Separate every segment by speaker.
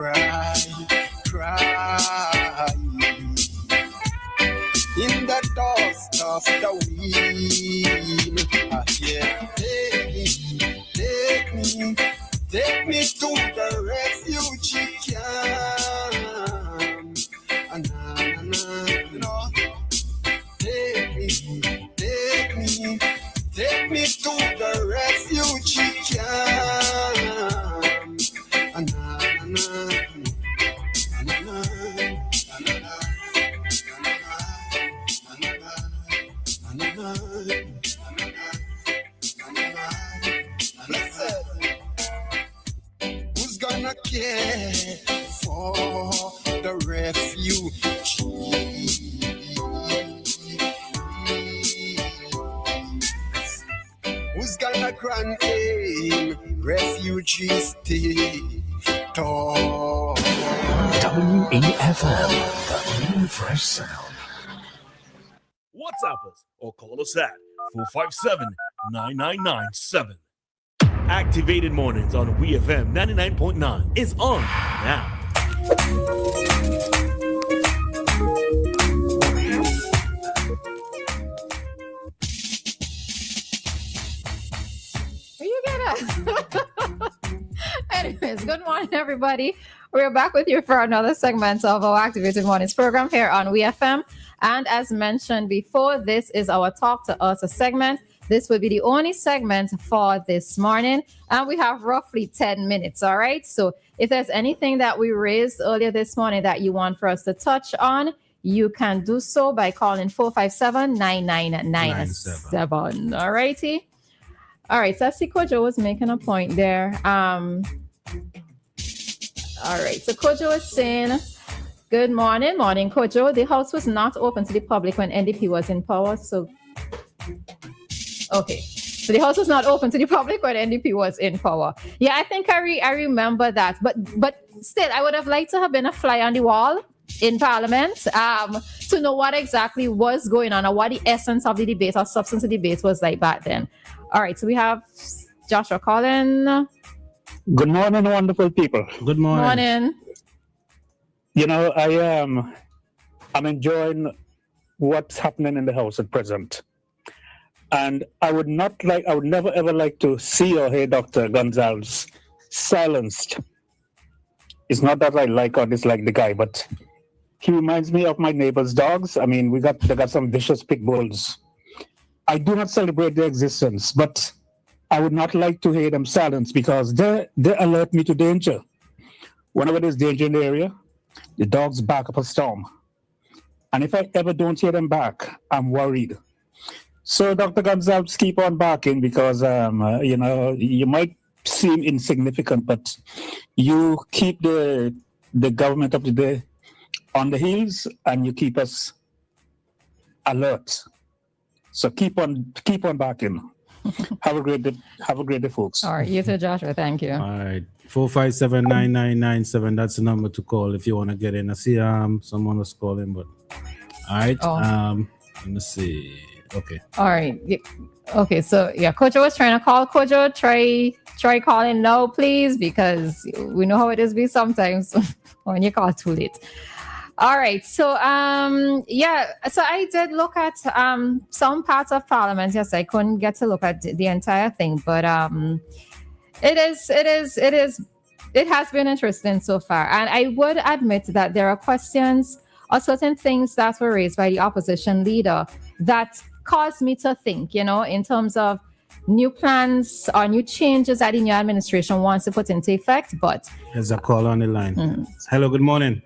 Speaker 1: cry, cry in the dust of the wind. Yeah, take me to the refugee camp. Take me to the refugee Who's gonna care for the refugees? Who's gonna grant him refugee status?
Speaker 2: WEFM, the new fresh sound.
Speaker 3: WhatsApp us or call us at 457-9997. Activated Mornings on WEFM 99.9 is on now.
Speaker 4: You get it. Anyways, good morning, everybody. We're back with you for another segment of our Activated Mornings program here on WEFM. And as mentioned before, this is our Talk to Us segment. This will be the only segment for this morning. And we have roughly 10 minutes, all right? So if there's anything that we raised earlier this morning that you want for us to touch on, you can do so by calling 457-9997. All righty? All right, so I see Kojo was making a point there. All right, so Kojo is saying, good morning, Kojo. The house was not open to the public when NDP was in power, so... Okay, so the house was not open to the public when NDP was in power. Yeah, I think I remember that. But still, I would have liked to have been a fly on the wall in Parliament to know what exactly was going on or what the essence of the debate or substance of the debate was like back then. All right, so we have Joshua Collin.
Speaker 5: Good morning, wonderful people.
Speaker 6: Good morning.
Speaker 4: Morning.
Speaker 5: You know, I'm enjoying what's happening in the House at present. And I would never ever like to see or hear Dr. Gonzalez silenced. It's not that I like or dislike the guy, but he reminds me of my neighbor's dogs. I mean, they got some vicious pit bulls. I do not celebrate their existence, but I would not like to hear them silenced because they alert me to danger. Whenever there's danger in the area, the dogs back up a storm. And if I ever don't hear them back, I'm worried. So, Dr. Gonzalez, keep on barking because, you know, you might seem insignificant, but you keep the government of the day on the heels and you keep us alert. So keep on barking. Have a great day, folks.
Speaker 4: All right, you too, Joshua. Thank you.
Speaker 6: All right, 457-9997. That's the number to call if you want to get in. I see someone was calling, but all right. Let me see. Okay.
Speaker 4: All right. Okay. So yeah, Kojo was trying to call. Kojo, try calling now, please, because we know how it is sometimes when you call too late. All right. So yeah. So I did look at some parts of Parliament. Yes, I couldn't get to look at the entire thing, but it has been interesting so far, and I would admit that there are questions or certain things that were raised by the opposition leader that caused me to think, you know, in terms of new plans or new changes that the new administration wants to put into effect. But
Speaker 6: there's a call on the line. Hello, good morning.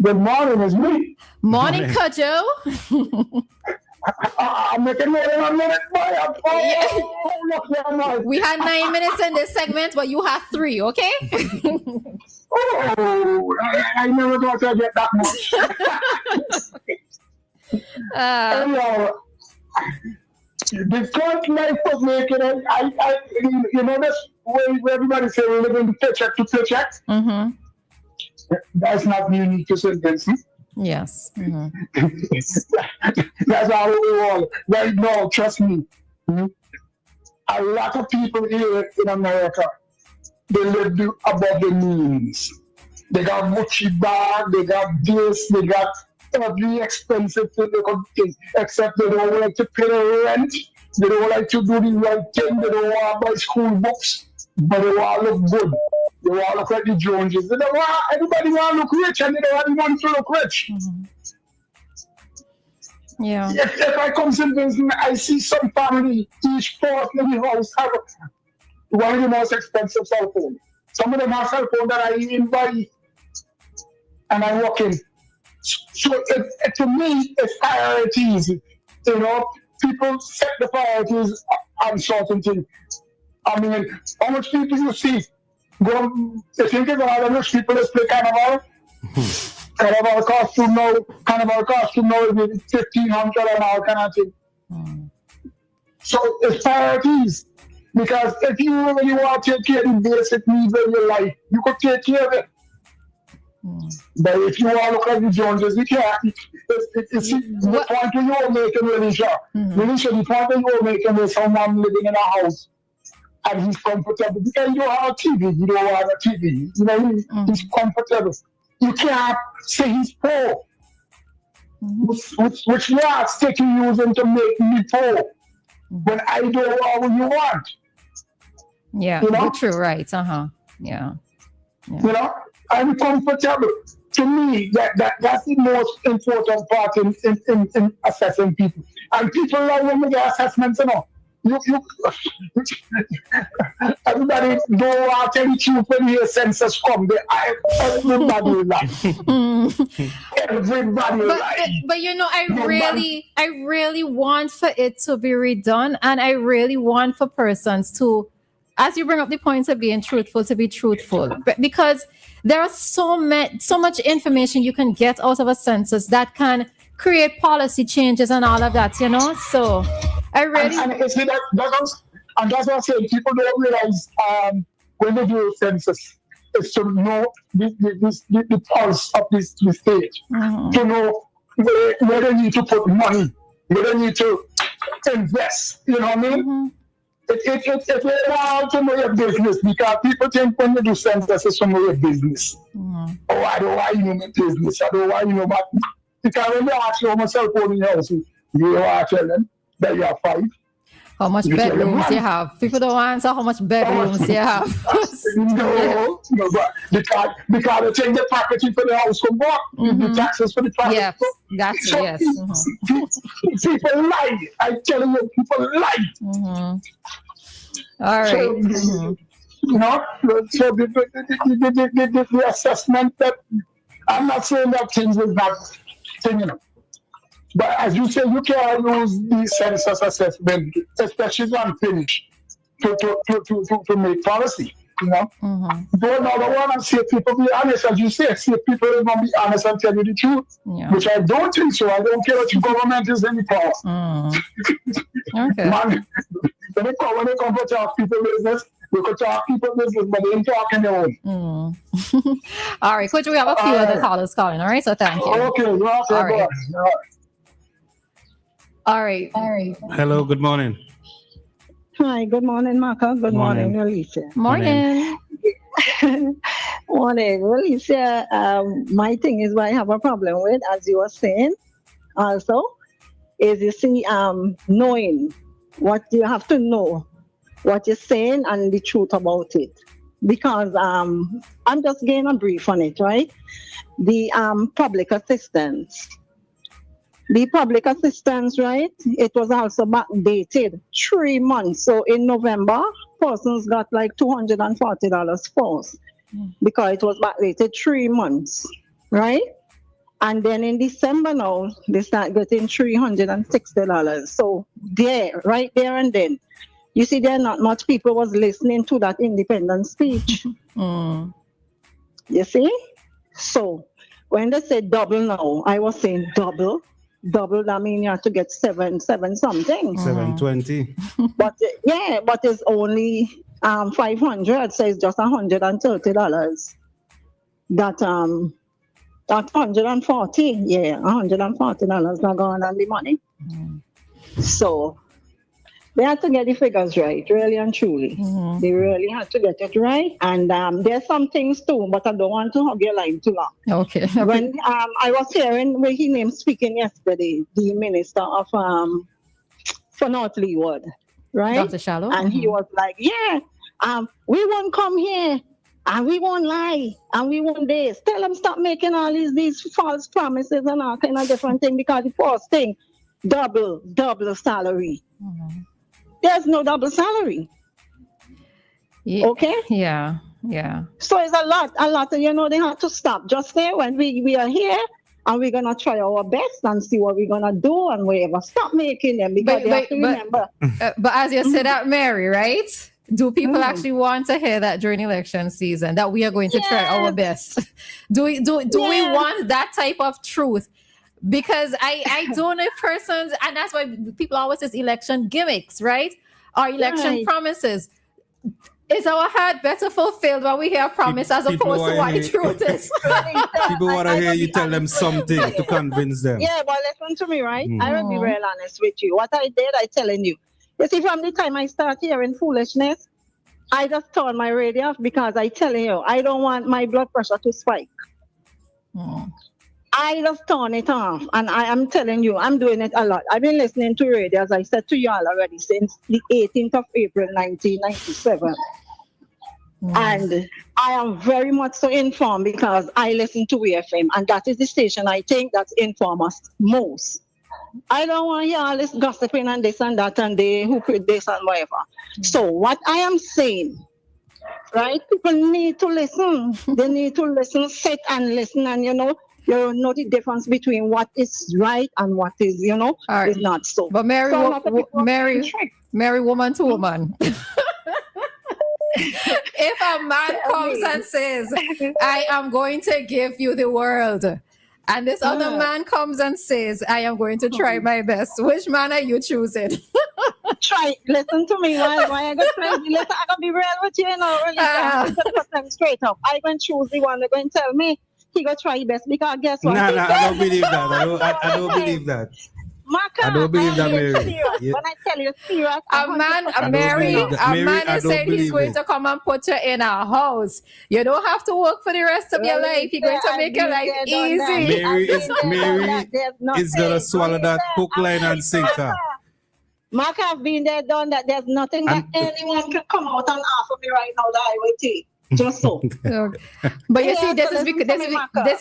Speaker 7: Good morning, it's me.
Speaker 4: Morning, Kojo.
Speaker 7: I'm making more than a minute.
Speaker 4: We had 9 minutes in this segment, but you have 3, okay?
Speaker 7: I never thought I'd get that much. Anyhow, the first life of making it, you know, this way everybody say we live in paycheck to paycheck.
Speaker 4: Mm-hmm.
Speaker 7: That's not unique to St. Vincent.
Speaker 4: Yes. Mm-hmm.
Speaker 7: That's how we all right now. Trust me. A lot of people here in America they live above the means. They got Gucci bag, they got this, they got every expensive thing they could think, except they don't like to pay the rent, they don't like to do the right thing, they don't want to buy school books, but they want to look good. They want to look like the Joneses. They don't want, everybody want to look rich and they don't want anyone to look rich.
Speaker 4: Yeah.
Speaker 7: If I come to business, I see some family, each fourth in the house have one of the most expensive cell phones. Some of them have cell phones that I even buy and I walk in. So to me, it's priorities. You know, people set the priorities on certain things. I mean, how much people you see? You think it's how much people that play carnival? Carnival costume now is $1,500 an hour kind of thing. So it's priorities. Because if you really want to take care of the basic needs of your life, you could take care of it. But if you want to look like the Joneses, you can't. It's the point where you're making, Relisha. Relisha, the point where you're making is someone living in a house and he's comfortable. Because you don't have a TV, you don't have a TV. You know, he's comfortable. You can't say he's poor. Which words taking using to make me poor when I do what you want.
Speaker 4: Yeah,
Speaker 7: you know?
Speaker 4: true, right. Yeah.
Speaker 7: You know, I'm comfortable. To me, that's the most important part in assessing people. And people love when we get assessments, you know. Everybody don't want to tell the truth when your census come. Everybody like. Everybody like.
Speaker 4: But you know, I really want for it to be redone, and I really want for persons to, as you bring up the points of being truthful, to be truthful, because there are so much information you can get out of a census that can create policy changes and all of that, you know. So I really
Speaker 7: and that's what I'm saying. People don't realize when they do a census, is to know the pulse of this stage, to know where they need to put money, where they need to invest. You know what I mean? It's allowed to know your business, because people think when you do census, it's to know your business. Oh, I don't want you know my business. I don't want you know my. Because when they ask you how much cell phone in your house, you want to tell them that you have 5.
Speaker 4: How much bedrooms you have? People don't answer how much bedrooms you have.
Speaker 7: No, but because they take the packaging for the house from work, the taxes for the property.
Speaker 4: Yes, that's
Speaker 7: so
Speaker 4: yes.
Speaker 7: People lie. I'm telling you, people lie.
Speaker 4: All right.
Speaker 7: So, you know, so the assessment that I'm not saying that things is not thing, you know. But as you say, you can't use the census assessment, especially unfinished, to make policy. You know, don't want to see people be honest, as you say. See people are going to be honest and tell you the truth, which I don't think so. I don't care what your government is any power.
Speaker 4: Okay.
Speaker 7: Man, when they come to talk people business, they could talk people business, but they ain't talking their own.
Speaker 4: All right, Coach, we have a few other callers calling. All right, so thank you.
Speaker 7: Okay,
Speaker 4: All right.
Speaker 6: Hello, good morning.
Speaker 8: Hi, good morning, Maka. Good morning, Alicia.
Speaker 4: Morning.
Speaker 8: Morning. Alicia, my thing is what I have a problem with, as you were saying, also, is you see, knowing what you have to know, what you're saying and the truth about it. Because I'm just getting a brief on it, right? The public assistance. The public assistance, right? It was also backdated 3 months. So in November, persons got like $240 first because it was backdated 3 months, right? And then in December now, they start getting $360. So right there and then, you see, there not much people was listening to that independent speech. You see? So when they say double now, I was saying double, that means you have to get seven something.
Speaker 6: 720.
Speaker 8: But but it's only 500, so it's just $130. That 140, $140 not going on the money. So They had to get the figures right, really and truly. They really had to get it right. And there's some things too, but I don't want to hug your line too long.
Speaker 4: Okay.
Speaker 8: When I was hearing where he named speaking yesterday, the minister of for North Leeward, right?
Speaker 4: Dr. Shallow.
Speaker 8: And he was like, yeah, we won't come here and we won't lie and we won't this. Tell them stop making all these false promises and all kind of different things, because the first thing, double salary. There's no double salary.
Speaker 4: Yeah.
Speaker 8: Okay?
Speaker 4: Yeah.
Speaker 8: So it's a lot, they have to stop just there when we are here, and we're gonna try our best and see what we're gonna do and whatever. Stop making them, because they have to remember.
Speaker 4: But as you said that, Mary, right? Do people actually want to hear that during election season, that we are going to try our best? Do we want that type of truth? Because I don't know persons, and that's why people always say election gimmicks, right? Or election promises. Is our heart better fulfilled when we hear promise as opposed to what the truth is?
Speaker 6: People want to hear you tell them something to convince them.
Speaker 8: Yeah, but listen to me, right? I will be real honest with you. What I did, I telling you. You see, from the time I start hearing foolishness, I just turn my radio off, because I telling you, I don't want my blood pressure to spike. I just turn it off, and I am telling you, I'm doing it a lot. I've been listening to radio, as I said to you all already, since the 18th of April, 1997. And I am very much so informed, because I listen to WEFM, and that is the station I think that's informed us most. I don't want to hear all this gossiping and this and that, and they who could this and whatever. So what I am saying, right, people need to listen. They need to listen, sit and listen, and you know the difference between what is right and what is, is not so.
Speaker 4: But Mary, Mary, woman to woman. If a man comes and says, I am going to give you the world, and this other man comes and says, I am going to try my best, which man are you choosing?
Speaker 8: Listen to me. Why I got crazy? Listen, I gotta be real with you, really. I'm straight up. I going to choose the one. They're going to tell me he gonna try his best, because guess what?
Speaker 6: I don't believe that. I don't believe that.
Speaker 8: Maka,
Speaker 6: I don't believe that, Mary.
Speaker 8: Yeah. When I tell you serious,
Speaker 4: a man is saying he's going to come and put you in a house. You don't have to work for the rest of your life. He's going to make your life easy.
Speaker 6: Mary is gonna swallow that hook, line, and sinker.
Speaker 8: Maka have been there, done that. There's nothing that anyone can come out and offer me right now that I will take. Just so.
Speaker 4: But you see, this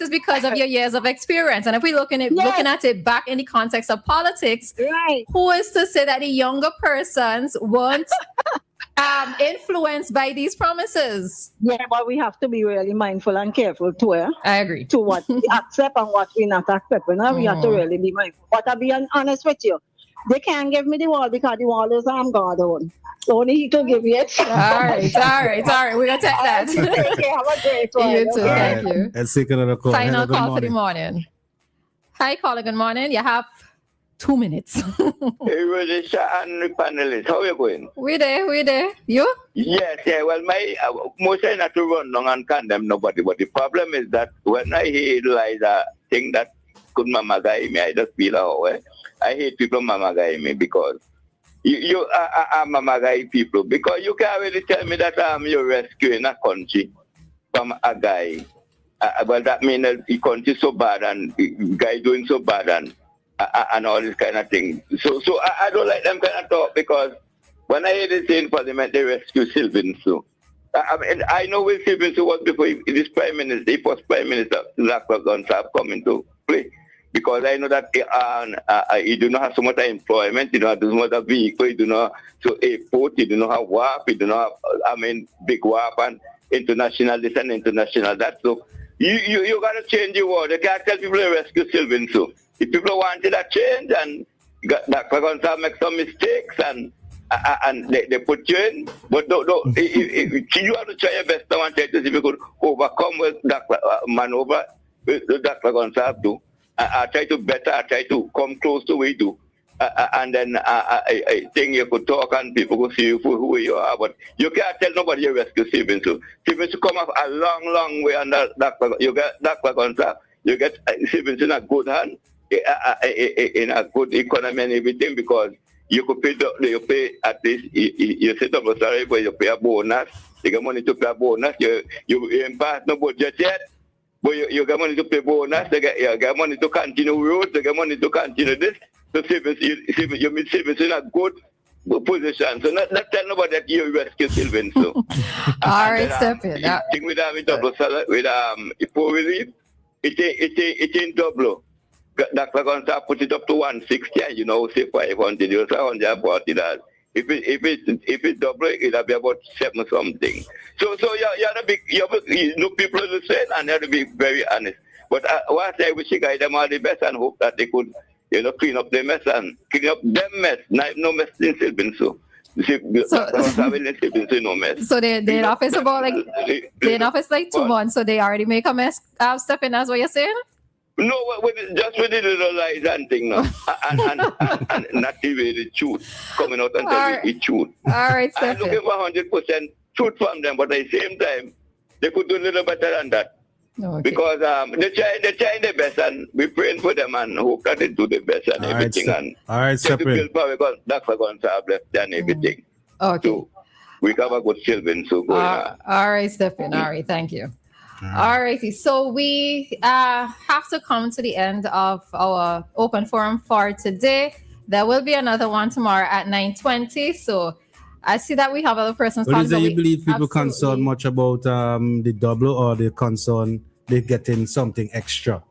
Speaker 4: is because of your years of experience. And if we're looking at it back in the context of politics, who is to say that the younger persons weren't influenced by these promises?
Speaker 8: Yeah, but we have to be really mindful and careful too.
Speaker 4: I agree.
Speaker 8: To what we accept and what we not accept. We have to really be mindful. But I'll be honest with you. They can't give me the wall, because the wall is God own. So only he can give me it.
Speaker 4: All right. We're going to take that.
Speaker 8: Okay, have a great one.
Speaker 4: You too. Thank you.
Speaker 6: Let's take another call.
Speaker 4: Final call for the morning. Hi, caller. Good morning. You have 2 minutes.
Speaker 9: Hey, Roleza and the panelists, how are you going?
Speaker 4: We there. You?
Speaker 9: Yes, yeah. Well, my most I not to run down and condemn nobody, but the problem is that when I hear Eliza think that could mama guy me, I just feel away. I hate people mama guy me, because you are mama guy people, because you can't really tell me that you're rescuing a country from a guy. Well, that means that the country so bad and the guy doing so bad and all this kind of thing. So I don't like them kind of talk, because when I hear they say in Parliament they rescue Sylvan Sue. I know Will Sylvan Sue was before this Prime Minister, the first Prime Minister, Zachary Gonsalves come into play. Because I know that you do not have so much employment, you don't have so much vehicle, you do not so airport, you do not have WAP, you do not have, big WAP and international this and international that. So you got to change your word. You can't tell people to rescue Sylvan. So if people wanted a change and that going to make some mistakes and they put you in, but you have to try your best now and try to see if you could overcome with that maneuver that Gonsalves do. I try to better, I try to come close to where you do. And then I think you could talk and people will see you for who you are. But you can't tell nobody you rescue Stephen. So Stephen to come up a long, long way under that. You get that Gonsalves. You get Stephen in a good hand, in a good economy and everything, because you could pay you pay at least you set up a salary, but you pay a bonus. You get money to pay a bonus. You impact no budget yet, but you get money to pay bonus. You get money to continue roads. You get money to continue this. So you meet service in a good position. So not tell nobody that you rescue Sylvan. So
Speaker 4: all right, step in.
Speaker 9: Thing with double salary with poor relief, it ain't double. Dr. Gonzalez put it up to 160, and say 500, you say 140 that. If it's double, it'll be about 7 something. So you have to be, people understand, and you have to be very honest. But what I wish you guys them all the best and hope that they could, clean up the mess and clean up them mess. No mess in Sylvan, so. No mess.
Speaker 4: So they're in office about they're in office 2 months, so they already make a mess. Step in, that's what you're saying?
Speaker 9: No, just with the little lies and thing now. and not even the truth coming out and telling the truth.
Speaker 4: All right,
Speaker 9: I'm looking for 100% truth from them, but at the same time, they could do a little better than that.
Speaker 4: Okay.
Speaker 9: Because they're trying their best, and we're praying for them and hope that they do the best and everything.
Speaker 6: All right, separate.
Speaker 9: Because that's what going to have left and everything.
Speaker 4: Okay.
Speaker 9: So we have a good children. So going on.
Speaker 4: All right, Stephen. All right, thank you. All righty. So we have to come to the end of our open forum for today. There will be another one tomorrow at 9:20. So I see that we have other persons.
Speaker 6: What is it you believe people concern much about the double, or they concern they getting something extra?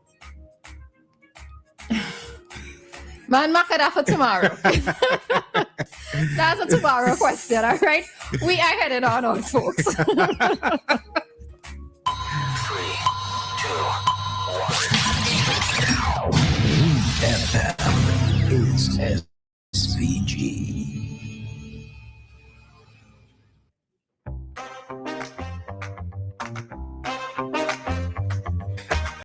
Speaker 4: Man, Maka that for tomorrow. That's a tomorrow question, all right? We are headed on, folks.
Speaker 2: 3, 2, 1. WEFM is SVG.